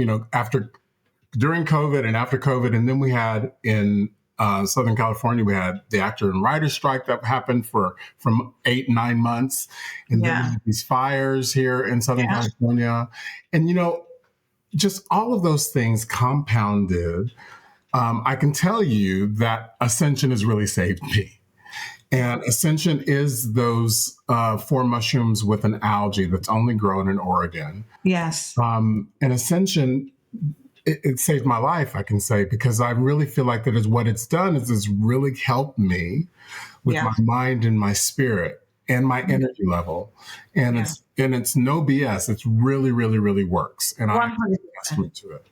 during COVID and after COVID. And then we had in Southern California, we had the actor and writer strike that happened from 8-9 months. And then we had these fires here in Southern California. And, just all of those things compounded. I can tell you that Ascension has really saved me. And Ascension is those 4 mushrooms with an algae that's only grown in Oregon. Yes. And Ascension, it saved my life, I can say, because I really feel like that is what it's done is it's really helped me with my mind and my spirit and my energy level. And it's no BS. It's really, really, really works. And 100%. I to it.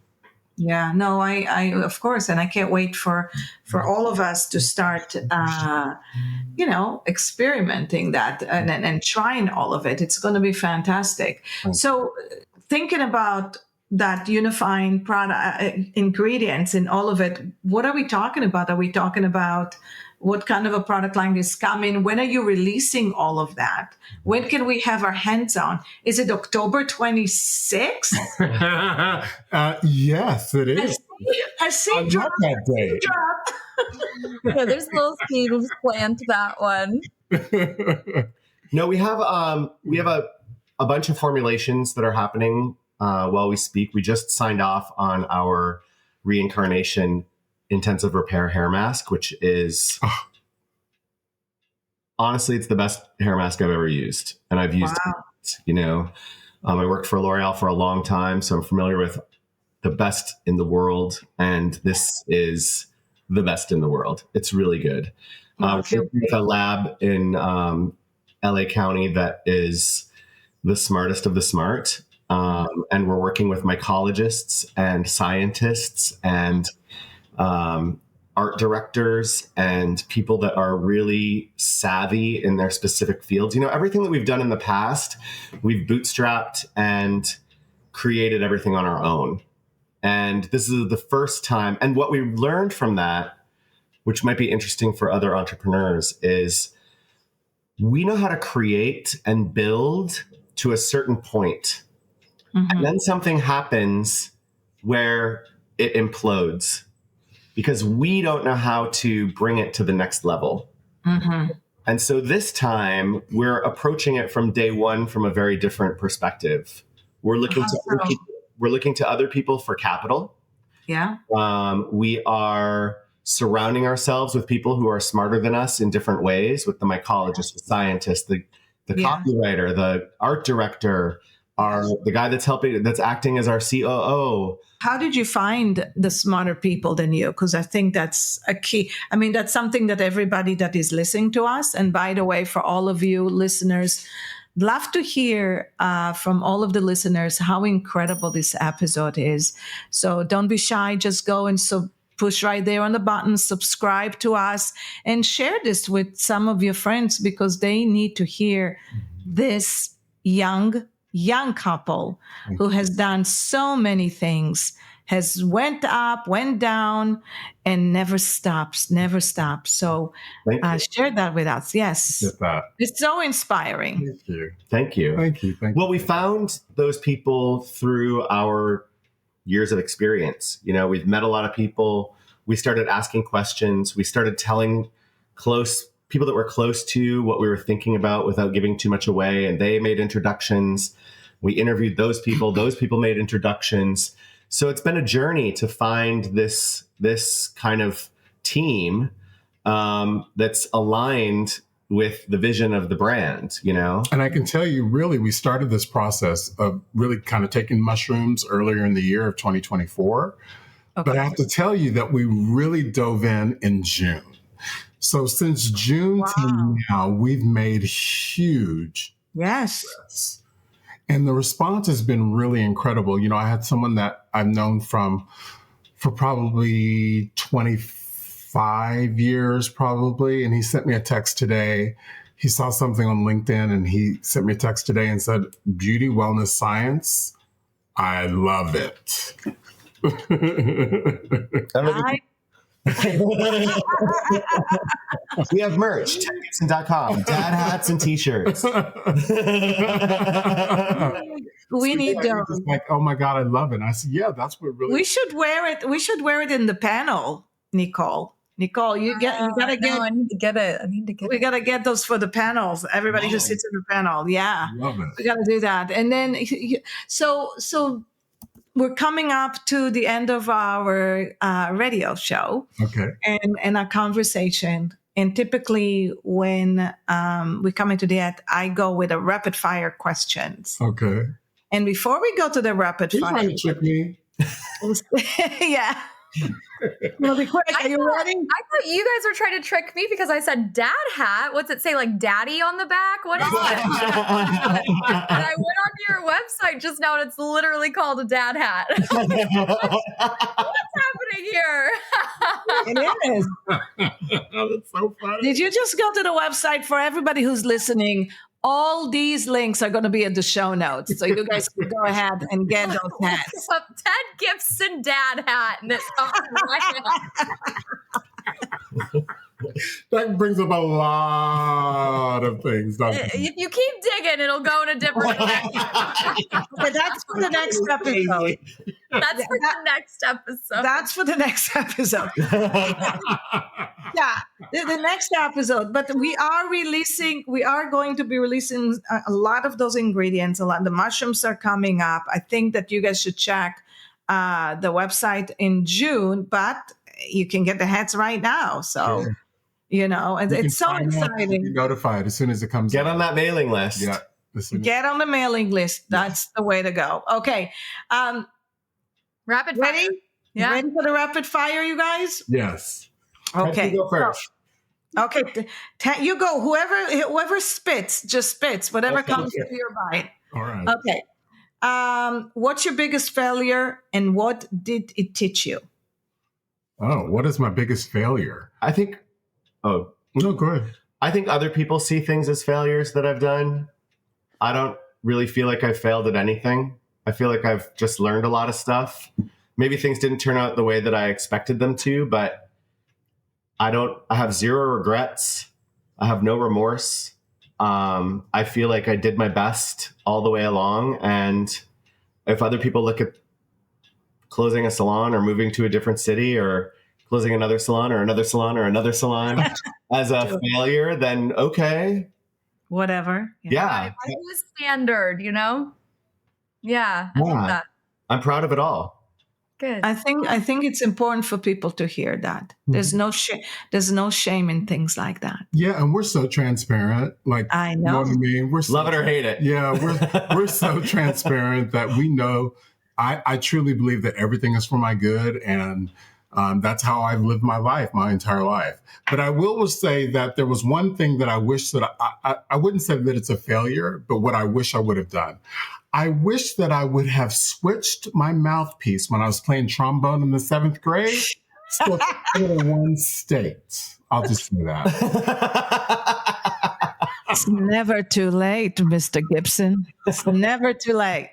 Yeah, no, I of course, and I can't wait for all of us to start, experimenting that and trying all of it. It's going to be fantastic. So, thinking about that unifying product ingredients in all of it, what are we talking about? Are we talking about what kind of a product line is coming? When are you releasing all of that? When can we have our hands on? Is it October 26th? Yes, it is. I see drop. That day. Yeah, there's little seeds planned that one. No, we have a bunch of formulations that are happening while we speak. We just signed off on our reincarnation intensive repair hair mask, which is honestly, it's the best hair mask I've ever used. And I've used it, I worked for L'Oreal for a long time, so I'm familiar with the best in the world. And this is the best in the world. It's really good. We're working with a lab in LA County that is the smartest of the smart. And we're working with mycologists and scientists and art directors and people that are really savvy in their specific fields. Everything that we've done in the past, we've bootstrapped and created everything on our own. And this is the first time. And what we learned from that, which might be interesting for other entrepreneurs, is we know how to create and build to a certain point. And then something happens where it implodes because we don't know how to bring it to the next level. And so this time we're approaching it from day one from a very different perspective. We're looking to other people for capital. Yeah. We are surrounding ourselves with people who are smarter than us in different ways, with the mycologist, the scientist, the copywriter, the art director, the guy that's acting as our COO. How did you find the smarter people than you? Because I think that's a key. I mean, that's something that everybody that is listening to us, and by the way, for all of you listeners, love to hear from all of the listeners how incredible this episode is. So don't be shy. Just go and push right there on the button, subscribe to us, and share this with some of your friends because they need to hear this young couple who has done so many things, has went up, went down, and never stops. So share that with us. Yes. Get that. It's so inspiring. Thank you. Well, we found those people through our years of experience. We've met a lot of people. We started asking questions. We started telling people that were close to what we were thinking about without giving too much away. And they made introductions. We interviewed those people. Those people made introductions. So it's been a journey to find this kind of team that's aligned with the vision of the brand, And I can tell you, really, we started this process of really kind of taking mushrooms earlier in the year of 2024. Okay. But I have to tell you that we really dove in June. So since June to now, we've made huge progress. And the response has been really incredible. I had someone that I've known for probably 25 years, and he sent me a text today. He saw something on LinkedIn and he sent me a text today and said, Beauty Wellness Science, I love it. We have merch, tedgibson.com, dad hats and t-shirts. We need those. Like, oh my God, I love it. And I said, yeah, that's what really. We should wear it. We should wear it in the panel, Nicole. Nicole, you gotta get. I need to get it. We gotta get those for the panels. Everybody who sits in the panel, Love it. We gotta do that. And then, so we're coming up to the end of our radio show, and our conversation. And typically, when we come into that, I go with a rapid fire questions. Okay. And before we go to the rapid fire, trying to trick me. Yeah. Well, be quick. Are you ready? I thought you guys were trying to trick me because I said dad hat. What's it say? Like daddy on the back? What is it? And I went onto your website just now and it's literally called a dad hat. What's happening here? It is. That's so funny. Did you just go to the website? For everybody who's listening, all these links are going to be in the show notes. So you guys can go ahead and get those hats. Ted Gibson dad hat. And it's That brings up a lot of things, doesn't it? If you keep digging, it'll go in a different direction. But that's for the next episode. That's for the next episode. That's for the next episode. Yeah, the next episode. But we are going to be releasing a lot of those ingredients. The mushrooms are coming up. I think that you guys should check the website in June, but you can get the hats right now. So, and it's so exciting. Be notified as soon as it comes. Get on that mailing list. Yeah. Get on the mailing list. That's the way to go. Okay. Rapid ready? fire. Yeah. Ready for the rapid fire, you guys? Yes. Okay. You go first. Okay. You go. Whoever spits, just spits. Whatever comes to your mind. All right. Okay. What's your biggest failure and what did it teach you? Oh, what is my biggest failure? I think, no, go ahead. I think other people see things as failures that I've done. I don't really feel like I've failed at anything. I feel like I've just learned a lot of stuff. Maybe things didn't turn out the way that I expected them to, but I have zero regrets. I have no remorse. I feel like I did my best all the way along. And if other people look at closing a salon or moving to a different city or closing another salon or another salon or another salon as a failure, then okay. Whatever. Yeah. It was standard, Yeah. I love that. I'm proud of it all. Good. I think it's important for people to hear that. There's no shame in things like that. Yeah, and we're so transparent. Like, I know. You know what I mean? We're love it or hate it. Yeah, we're so transparent that we know. I truly believe that everything is for my good, and That's how I've lived my life, my entire life. But I will say that there was one thing that I wish that I wouldn't say that it's a failure, but what I wish I would have done. I wish that I would have switched my mouthpiece when I was playing trombone in the 7th grade. So in one state. I'll just say that. It's never too late, Mr. Gibson. It's never too late.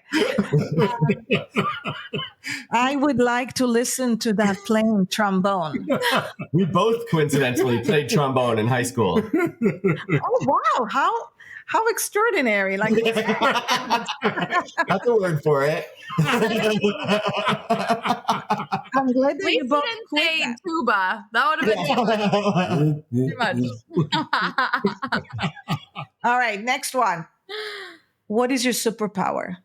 I would like to listen to that playing trombone. We both coincidentally played trombone in high school. Oh, wow. How extraordinary. Like, That's a word for it. I'm glad that At you least both you didn't say tuba. That would have been too much. All right, next one. What is your superpower?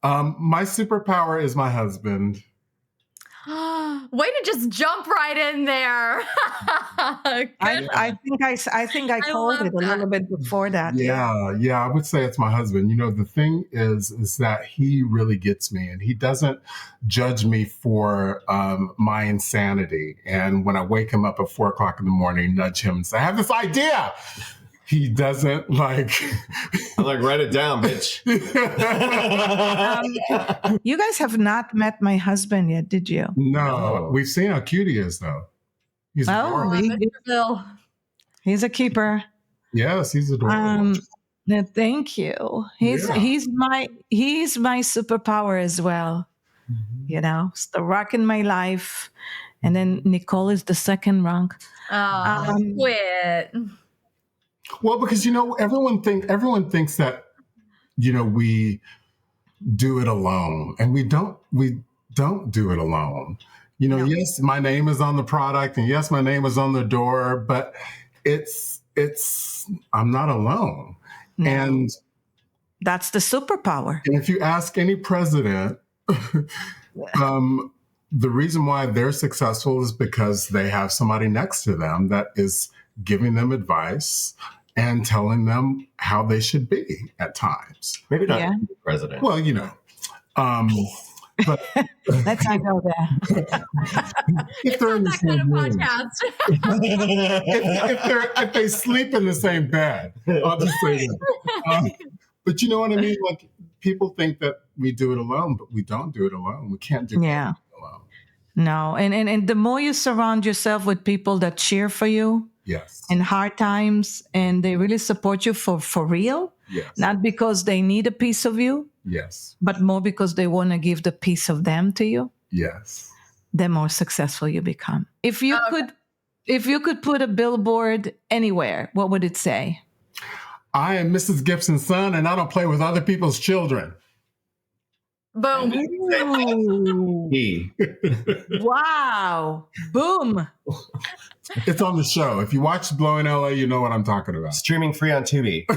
My superpower is my husband. Way to just jump right in there. I think I called it a little bit before that. Yeah, I would say it's my husband. You know, the thing is that he really gets me, and he doesn't judge me for my insanity. And when I wake him up at 4:00 in the morning, nudge him and say, "I have this idea." He doesn't like. I'm like, write it down, bitch. You guys have not met my husband yet, did you? No, we've seen how cute he is, though. He's adorable. Mr. Bill. He's a keeper. Yes, he's adorable. No, thank you. He's my superpower as well. Mm-hmm. You know, it's the rock in my life, and then Nicole is the second rock. Quit. Well, because you know, everyone thinks that, you know, we do it alone, and we don't do it alone. You know, yes, my name is on the product, and yes, my name is on the door, but it's I'm not alone. No. And that's the superpower. And if you ask any president, the reason why they're successful is because they have somebody next to them that is giving them advice and telling them how they should be at times. Maybe not the president. Well, you know. But let's not go there. If they're in the same room. if they sleep in the same bed, I'll just say that. But you know what I mean? Like, people think that we do it alone, but we don't do it alone. We can't do it alone. No, and the more you surround yourself with people that cheer for you, in hard times, and they really support you for real, not because they need a piece of you, but more because they want to give the piece of them to you, the more successful you become. If you could put a billboard anywhere, what would it say? I am Mrs. Gibson's son, and I don't play with other people's children. Boom. Wow. Boom. It's on the show. If you watch Blowing LA, you know what I'm talking about. Streaming free on Tubi. I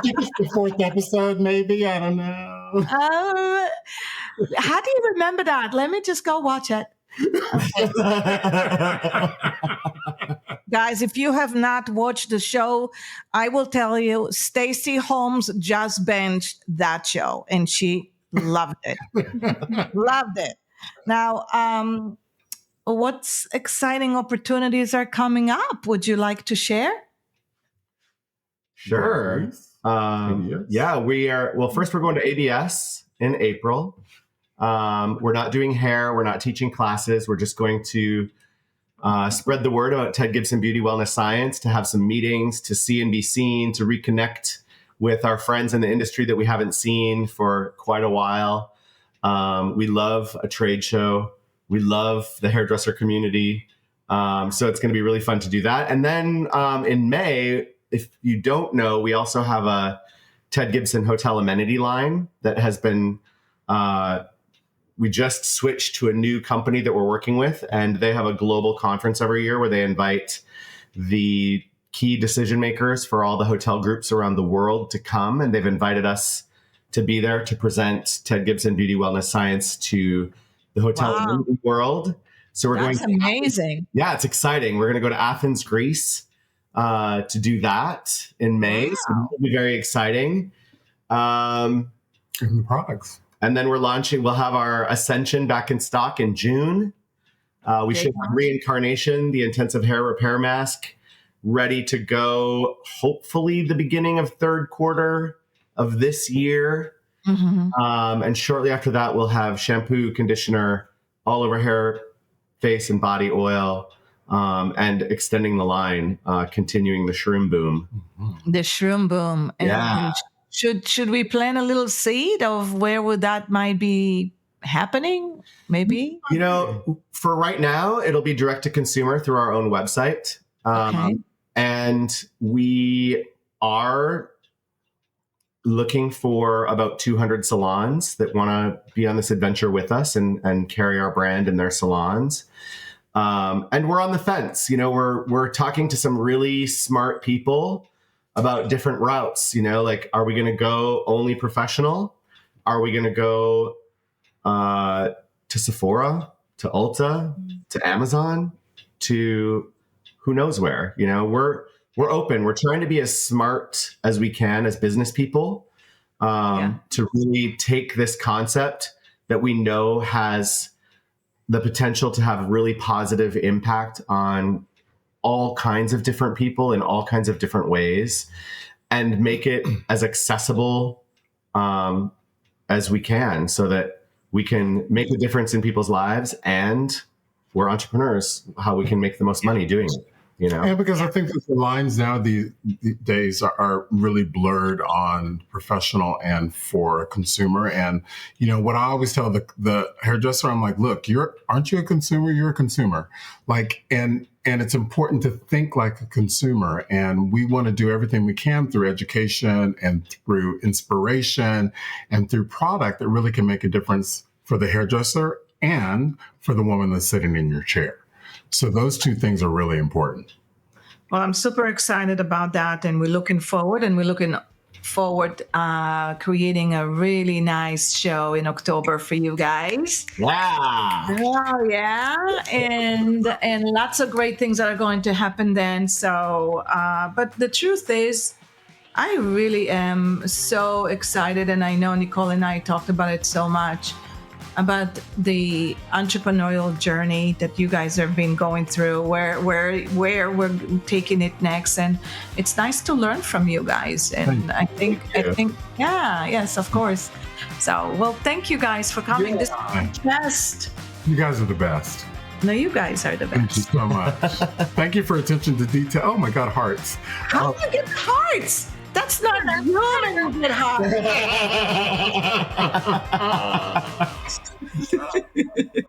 think it's the 4th episode, maybe. I don't know. How do you remember that? Let me just go watch it. Guys, if you have not watched the show, I will tell you, Stacey Holmes just binged that show, and she loved it. Loved it. Now, what exciting opportunities are coming up? Would you like to share? Sure. Yeah, we are. Well, first we're going to ABS in April. We're not doing hair. We're not teaching classes. We're just going to spread the word about Ted Gibson Beauty Wellness Science, to have some meetings, to see and be seen, to reconnect with our friends in the industry that we haven't seen for quite a while. We love a trade show. We love the hairdresser community. So it's going to be really fun to do that. And then in May, if you don't know, we also have a Ted Gibson hotel amenity line that has been, we just switched to a new company that we're working with, and they have a global conference every year where they invite the key decision makers for all the hotel groups around the world to come. And they've invited us to be there to present Ted Gibson Beauty Wellness Science to the hotel world. So we're That's amazing. Yeah, it's exciting. We're going to go to Athens, Greece, to do that in May. So it'll be very exciting. And the products. And then we'll have our Ascension back in stock in June. We should have Reincarnation, the intensive hair repair mask, ready to go, hopefully the beginning of third quarter of this year. And shortly after that, we'll have shampoo, conditioner, all over hair, face, and body oil, and extending the line, continuing the shroom boom. The shroom boom. Yeah. And should we plant a little seed of where would that might be happening? Maybe? For right now, it'll be direct to consumer through our own website. Okay. And we are looking for about 200 salons that want to be on this adventure with us and carry our brand in their salons. And we're on the fence. We're talking to some really smart people about different routes. Like, are we going to go only professional? Are we going to go to Sephora, to Ulta, to Amazon, to who knows where? We're open. We're trying to be as smart as we can as business people to really take this concept that we know has the potential to have really positive impact on all kinds of different people in all kinds of different ways, and make it as accessible as we can, so that we can make a difference in people's lives, and we're entrepreneurs, how we can make the most money doing it. Yeah, because I think that the lines now these days are really blurred on professional and for consumer. And, what I always tell the hairdresser, I'm like, look, aren't you a consumer? You're a consumer. And it's important to think like a consumer. And we want to do everything we can through education and through inspiration and through product that really can make a difference for the hairdresser and for the woman that's sitting in your chair. So those two things are really important. Well, I'm super excited about that. And we're looking forward creating a really nice show in October for you guys. Wow. Oh, yeah. And lots of great things that are going to happen then. So, but the truth is, I really am so excited. And I know Nicole and I talked about it so much, about the entrepreneurial journey that you guys have been going through, where we're taking it next. And it's nice to learn from you guys. And I think, yes, of course. So, well, thank you guys for coming. Yeah. This is the best. You guys are the best. No, you guys are the best. Thank you so much. Thank you for attention to detail. Oh my God, hearts. How do you get hearts? That's not human, get hearts.